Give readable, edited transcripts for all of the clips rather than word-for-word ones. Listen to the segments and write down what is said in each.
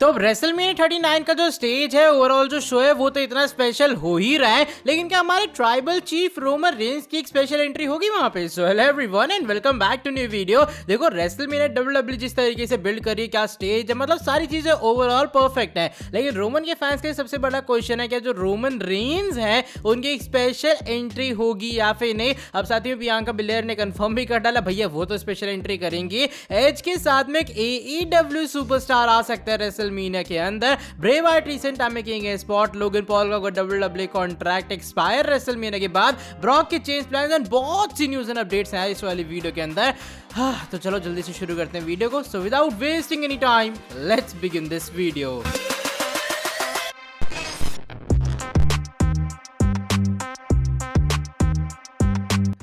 तो अब रेसलमेनिया 39 का जो स्टेज है, ओवरऑल जो शो है वो तो इतना स्पेशल हो ही रहा है, लेकिन क्या हमारे ट्राइबल चीफ रोमन रेंस की एक स्पेशल एंट्री होगी वहां पे। So hello everyone and welcome back to new video. देखो रेसलमेनिया डब्ल्यूडब्ल्यू जिस तरीके से बिल्ड कर रही है, क्या स्टेज है, मतलब सारी चीजें ओवरऑल परफेक्ट है, लेकिन रोमन के फैंस के सबसे बड़ा क्वेश्चन है क्या जो रोमन रेंस है उनकी एक स्पेशल एंट्री होगी या फिर नहीं। अब साथ में बियांका बिलेयर ने कंफर्म भी कर डाला, भैया वो तो स्पेशल एंट्री करेंगी, एज के साथ में एक AEW सुपरस्टार आ सकता है रेसलमेनिया के अंदर। ब्रे वाइट रिसेंट टाइम में किए स्पॉट, लोगन पॉल का डब्ल्यूडब्ल्यूई कॉन्ट्रैक्ट एक्सपायर रेसलमेनिया के बाद, ब्रॉक के चेंज प्लान्स एंड बहुत सी न्यूज़ एंड अपडेट्स हैं इस वाली वीडियो के अंदर। तो चलो जल्दी से शुरू करते हैं वीडियो को। So without wasting any time let's begin this video.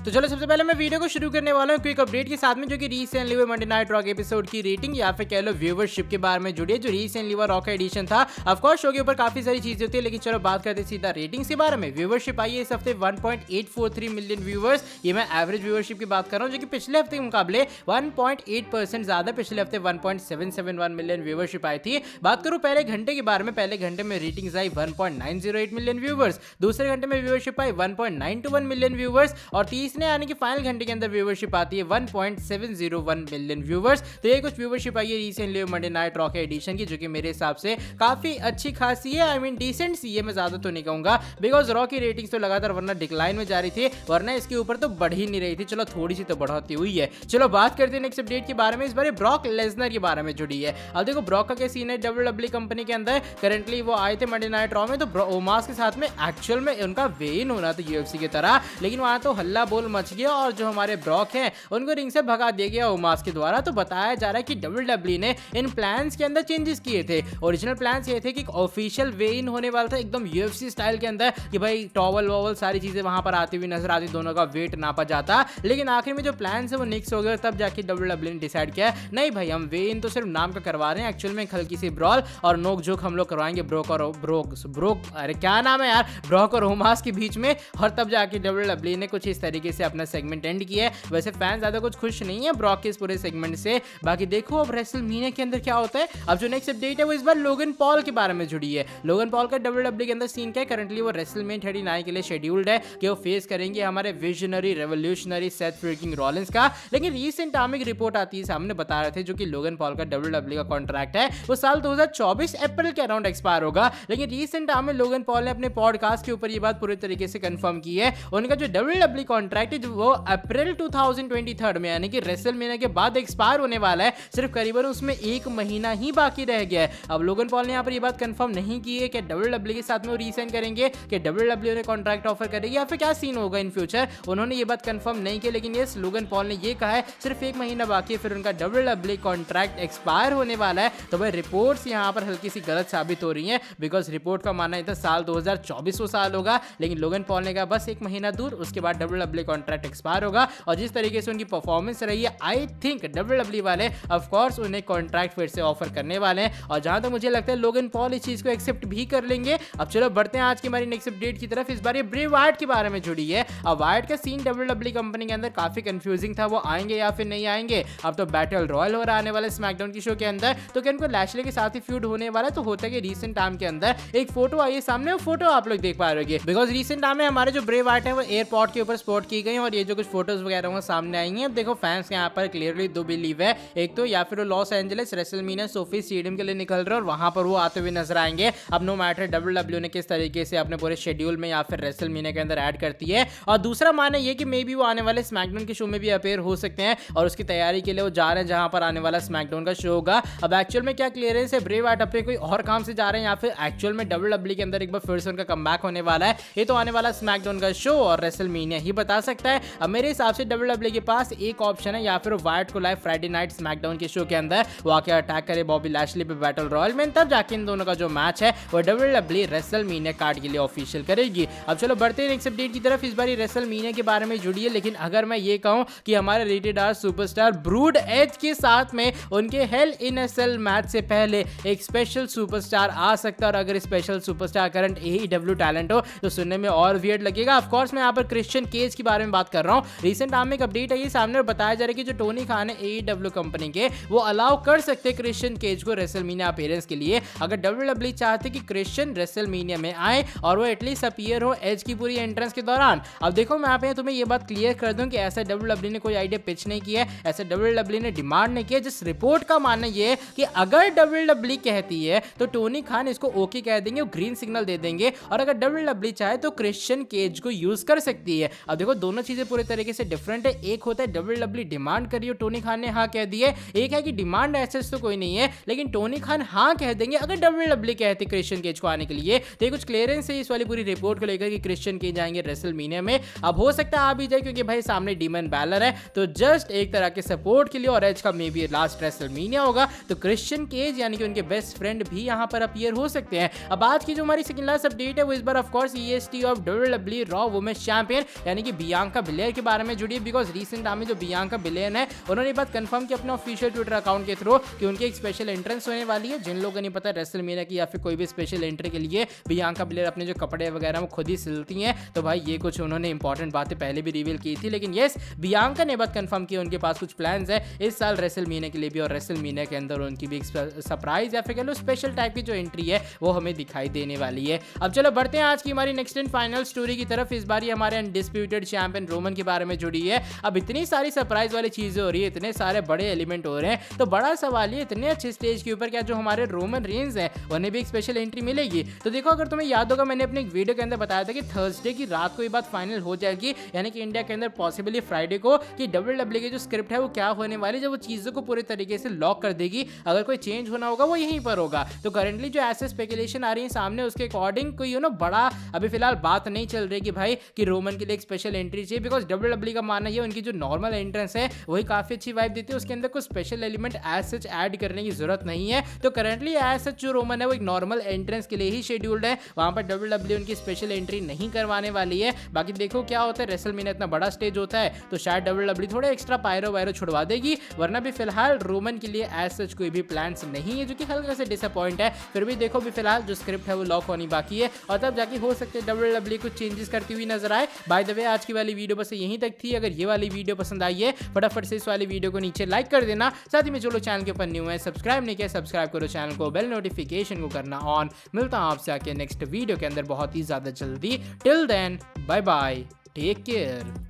तो चलो सबसे पहले मैं वीडियो को शुरू करने वाला हूँ क्विक अपडेट के साथ में, जो कि रिसेंटली हुए मंडे नाइट रॉ एपिसोड की रेटिंग या फिर कह लो व्यूवरशिप के बारे में जुड़ी है, जो रिसेंटली हुआ रॉ का एडिशन था। ऑफ कोर्स शो के ऊपर काफी सारी चीजें होती है, लेकिन चलो बात करते हैं सीधा रेटिंग्स के बारे में। व्यूवरशिप आई है इस हफ्ते 1.843 मिलियन व्यूवर्स, ये मैं एवरेज व्यूवरशिप की बात कर रहा हूँ, जो कि पिछले हफ्ते के मुकाबले 1.8% ज्यादा, पिछले हफ्ते 1.771 मिलियन व्यूवरशिप आई थी। बात करूँ पहले घंटे के बारे में, पहले घंटे में रेटिंग्स आई 1.908 मिलियन व्यूवर्स, दूसरे घंटे में व्यूवरशिप आई 1.921 मिलियन व्यूवर्स, और तीसरे आने की फाइनल घंटे के अंदर व्यूवरशिप आती है 1.701 मिलियन व्यूवर्स। तो ये कुछ व्यूवरशिप आई है रिसेंटली मंडे नाइट रॉ के एडिशन की, जो कि मेरे हिसाब से काफी अच्छी खासी है। आई मीन डिसेंट सी है, मैं ज्यादा तो नहीं कहूंगा, बिकॉज रॉ की रेटिंग्स तो लगातार वरना डिक्लाइन में जा रही थी, वरना इसके ऊपर तो बढ़ ही नहीं रही थी। चलो थोड़ी सी तो बढ़ोतरी हुई है। चलो बात करते हैं नेक्स्ट अपडेट के बारे में। इस बार ब्रॉक लेसनर के बारे में जुड़ी है। अब देखो ब्रॉक का क्या सीन है डब्ल्यूडब्ल्यूई कंपनी के अंदर, करंटली वो आए थे मंडे नाइट रॉ में, तो ओमास के साथ में एक्चुअल में उनका वे इन होना था यूएफसी की तरह, लेकिन वहां तो हल्ला बोल मच गया और जो हमारे ब्रॉक हैं उनको रिंग से भगा दिया गया ओमास के द्वारा। तो बताया जा रहा है कि डब्ल्यूडब्ल्यूई ने इन प्लान्स के अंदर चेंजेस किए थे। ओरिजिनल प्लान्स ये थे कि ऑफिशियल वे इन होने वाला था एकदम यूएफसी स्टाइल के अंदर, कि भाई टॉवल वॉवल सारी चीजें वहां पर आती हुई नजर आती, दोनों का वेट नापा जाता, लेकिन आखिर में जो प्लान्स है वो निक्स हो गए। तब जाके डब्ल्यूडब्ल्यूई ने डिसाइड किया नहीं भाई हम वे इन तो सिर्फ नाम का करवा रहे हैं, एक्चुअल में हल्की सी ब्रॉल और नोक जोक हम लोग करवाएंगे ब्रोक अरे क्या नाम है यार, ब्रॉक और ओमास के बीच में। और तब जाके डब्ल्यूडब्ल्यूई ने कुछ इस तरीके से अपना सेगमेंट एंड किया है। वैसे फैन ज्यादा कुछ खुश नहीं है ब्रॉक के इस पूरे सेगमेंट से। बाकी देखो अब रेसलमेनिया के अंदर क्या होता है। अब जो नेक्स्ट अपडेट है वो इस बार लोगन पॉल के बारे में जुड़ी है। लोगन पॉल का डब्ल्यूडब्ल्यूई के अंदर सीन क्या है, करंटली वो रेसलमेनिया 39 के लिए शेड्यूल्ड है कि वो फेस करेंगे हमारे visionary revolutionary Seth freaking Rollins का। लेकिन रीसेंट टाइम में एक रिपोर्ट आती है सामने, बता रहे थे जो कि लोगन पॉल का डब्ल्यूडब्ल्यूई का कॉन्ट्रैक्ट है वो साल 2024 अप्रैल के अराउंड एक्सपायर होगा। लेकिन रीसेंट टाइम में लोगन पॉल ने अपने पॉडकास्ट के ऊपर ये बात पूरी तरीके से कंफर्म की है, उनका जो डब्ल्यूडब्ल्यूई कॉन्ट्रैक्ट है वो अप्रैल 2023 में यानी कि रेसलमेनिया के बाद एक्सपायर होने वाला है। सिर्फ करीबन उसमें एक महीना ही बाकी रह गया है। अब लोगन पॉल ने यहाँ पर ये बात कंफर्म नहीं की है कि डब्ल्यूडब्ल्यूई के साथ में वो रीसाइन करेंगे, कि डब्ल्यूडब्ल्यूई ने कॉन्ट्रैक्ट ऑफर करेगी या फिर क्या सीन होगा इन फ्यूचर, उन्होंने ये बात कंफर्म नहीं की। लेकिन यस लोगन पॉल ने ये कहा है सिर्फ एक महीना बाकी है, फिर उनका डब्ल्यूडब्ल्यूई कॉन्ट्रैक्ट एक्सपायर होने वाला है। तो भाई रिपोर्ट्स यहाँ पर हल्की सी गलत साबित हो रही है, बिकॉज रिपोर्ट का मानना था साल 2024 साल होगा, लेकिन लोगन पॉल ने कहा बस एक महीना दूर, उसके बाद डब्ल्यूडब्ल्यूई कॉन्ट्रैक्ट एक्सपायर होगा। और जिस तरीके से उनकी परफॉर्मेंस रही है, आई थिंक डब्ल्यूडब्ल्यूई वाले ऑफ कोर्स उन्हें कॉन्ट्रैक्ट फिर से ऑफर करने वाले हैं, और जहां तक मुझे लगता है लोगन पॉल इस चीज को एक्सेप्ट भी कर लेंगे। अब चलो बढ़ते हैं आज की हमारी नेक्स्ट अपडेट की तरफ। इस बार ये ब्रे वाइट के बारे में जुड़ी है। अब वाइट का सीन डब्ल्यूडब्ल्यूई कंपनी के अंदर काफी कंफ्यूजिंग था, वो आएंगे या फिर नहीं आएंगे। अब तो बैटल रॉयल हो रहा आने वाले स्मैकडाउन की शो के अंदर, तो क्या इनको लैशले के साथ ही फ्यूड होने वाला है। तो होता है कि रीसेंट टाइम के अंदर एक फोटो आई है सामने, वो फोटो आप लोग देख पा रहे होंगे, बिकॉज रीसेंट टाइम में हमारे जो ब्रे वाइट है वो एयरपोर्ट के ऊपर स्पॉट की गई, और ये जो कुछ फोटोज वगैरह वो सामने आई हैं। अब देखो फैंस यहाँ पर क्लियरली दो बिलीव है, एक तो या फिर वो Los Angeles WrestleMania Sophie stadium के लिए निकल रहे हैं और वहां पर वो आते हुए नजर आएंगे। अब नो मैटर डब्ल्यूडब्ल्यूई ने किस तरीके से अपने पूरे शेड्यूल में या फिर रेसलमेनिया के अंदर ऐड करती है। और दूसरा माना ये कि मे बी वो आने वाले स्मैकडाउन के शो में भी अपेयर हो सकते हैं, और उसकी तैयारी के लिए वो जा रहे हैं जहां पर आने वाला स्मैकडाउन का शो होगा। अब एक्चुअल में क्या क्लियरेंस है, ब्रे वाइट अपने कोई और काम से जा रहे हैं या फिर एक्चुअल में डब्ल्यूडब्ल्यूई के अंदर एक बार फिर से उनका कमबैक होने वाला है। ये तो आने वाला स्मैकडाउन का शो और रेसलमेनिया ही बता सकता है। अब मेरे हिसाब से डब्ल्यूडब्ल्यूई के पास एक ऑप्शन है, या फिर वाइट को लाइव फ्राइडे नाइट स्मैकडाउन के शो के अंदर वो आके अटैक करे बॉबी लैशली पे बैटल रॉयल में, तब जाके इन दोनों का जो मैच है वो डब्ल्यूडब्ल्यूई रेसलमेनिया कार्ड के लिए ऑफिशियल करेगी। अब चलो बढ़ते हैं नेक्स्ट अपडेट की तरफ। इस बार रेसलमेनिया के बारे में जुड़ी है, लेकिन अगर मैं ये कहूं कि हमारे rated R superstar Brood Edge के साथ में उनके hell in a cell match से पहले एक स्पेशल सुपरस्टार आ सकता है, और अगर special superstar current AEW talent हो तो सुनने में और वियर्ड लगेगा। ऑफ कोर्स मैं यहाँ पर क्रिश्चियन केज की बारे बारे में बात कर रहा हूँ। रिसेंट टाइम में एक अपडेट आई है सामने और बताया जा रहा है कि जो टोनी खान है AEW कंपनी के, वो अलाउ कर सकते क्रिश्चियन केज को रेसलमेनिया अपीयरेंस के लिए, अगर WWE चाहते कि क्रिश्चियन रेसलमेनिया में आए और वो एटलीस्ट अपीयर हो एज की पूरी एंट्रेंस के दौरान। अब देखो मैं यहाँ पे तुम्हें ये बात क्लियर कर दूं कि ऐसा WWE ने कोई आइडिया पिच नहीं किया है, ऐसा WWE ने डिमांड नहीं किया। जिस रिपोर्ट का मानना ये है कि अगर WWE कहती है तो टोनी खान इसको ओके कह देंगे, वो ग्रीन सिग्नल दे देंगे, और अगर WWE चाहे तो क्रिश्चियन केज को यूज कर सकती है। अब देखो दोनों चीजें पूरे तरीके से डिफरेंट है। एक होता है WWE डिमांड करिए, टोनी खान ने हाँ कह दिए, एक है कि डिमांड एसेस तो कोई नहीं है लेकिन टोनी खान हाँ कह देंगे अगर WWE कहते क्रिश्चियन केज को आने के लिए। तो ये कुछ क्लियरेंस है इस वाली पूरी रिपोर्ट को लेकर कि क्रिश्चियन केज जाएंगे रेसलमेनिया में। अब हो सकता है आ भी जाए क्योंकि भाई सामने डीमन बैलर है, तो जस्ट एक तरह के सपोर्ट के लिए, और एज का मे बी लास्ट रेसलमेनिया होगा तो क्रिश्चियन केज यानी कि उनके बेस्ट फ्रेंड भी यहां पर अपीयर हो सकते हैं। अब आज की जो हमारी सेकंड लास्ट अपडेट है वो इस बार ऑफ कोर्स EST ऑफ WWE रॉ वुमेन्स चैंपियन यानी कि बियांका बिलेयर के बारे में जुड़ी है। बिकॉज रिसेंट टाइम में जो बियांका बिलेयर है उन्होंने बात कंफर्म की अपने ऑफिशियल ट्विटर अकाउंट के थ्रू कि उनकी एक स्पेशल एंट्रेंस होने वाली है। जिन लोगों को नहीं पता रेसलमेनिया की या फिर कोई भी स्पेशल एंट्री के लिए बियांका बिलेयर अपने जो कपड़े वगैरह वो खुद ही सिलती हैं, तो भाई ये कुछ उन्होंने इंपॉर्टेंट बातें पहले भी रिवील की थी। लेकिन यस, बियांका ने बात कंफर्म की उनके पास कुछ प्लान्स है इस साल रेसलमेनिया के लिए भी, और रेसलमेनिया के अंदर उनकी भी सरप्राइज या फिर कह लो स्पेशल टाइप की जो एंट्री है वो हमें दिखाई देने वाली है। अब चलो बढ़ते हैं आज की हमारी नेक्स्ट एंड फाइनल स्टोरी की तरफ। इस बार हमारे अनडिस्प्यूटेड चैंपियन रोमन के बारे में जुड़ी है। अब इतनी सारी सरप्राइज वाली चीजें हो रही है, इतने सारे बड़े एलिमेंट हो रहे हैं, तो बड़ा सवाल ये इतने अच्छे स्टेज के ऊपर क्या जो हमारे रोमन रेंज है उन्हें भी एक स्पेशल एंट्री मिलेगी? तो देखो अगर तुम्हें याद होगा मैंने अपने एक वीडियो के अंदर बताया था कि थर्सडे की रात को ये बात फाइनल हो जाएगी, यानी कि इंडिया के अंदर पॉसिबली फ्राइडे को, कि WWE की जो स्क्रिप्ट है वो क्या होने वाली, जब वो चीजों को पूरे तरीके से लॉक कर देगी। अगर कोई चेंज होना होगा वो यहीं पर होगा। तो करंटली जो ऐसे स्पेकुलेशन आ रही है सामने उसके अकॉर्डिंग कोई बड़ा अभी फिलहाल बात नहीं चल रही कि भाई कि रोमन के लिए एक स्पेशल एंट्री चाहिए। बिकॉज WWE का मानना है उनकी जो नॉर्मल एंट्रेंस है वही काफी अच्छी वाइब देती है, उसके अंदर कुछ special element as such add करने की जरूरत नहीं है। तो करंटली एज सच जो रोमन है वो एक नॉर्मल एंट्रेंस के लिए ही शेड्यूल्ड है, वहां पर WWE उनकी स्पेशल एंट्री नहीं करवाने वाली है। बाकी देखो क्या होता है, रेसलमेनिया इतना बड़ा स्टेज होता है तो शायद WWE थोड़े एक्स्ट्रा पायरो वायरो छुड़वा देगी, वरना भी फिलहाल रोमन के लिए एज सच कोई भी प्लान्स नहीं है, जो कि हल्का से डिसअपॉइंट है। फिर भी देखो भी फिलहाल जो स्क्रिप्ट है वो लॉक होनी बाकी है, और तब जाके हो सकते है WWE कुछ चेंजेस करती हुई नजर आए। बाय द वे आज की वाली वीडियो बस यहीं तक थी। अगर ये वाली वीडियो पसंद आई है फटाफट से इस वाली वीडियो को नीचे लाइक कर देना। साथ ही में जो लोग चैनल के ऊपर न्यू है सब्सक्राइब नहीं किया सब्सक्राइब करो चैनल को, बेल नोटिफिकेशन को करना ऑन। मिलता हूं आपसे आके नेक्स्ट वीडियो के अंदर बहुत ही ज्यादा जल्दी। Till then bye bye, take care.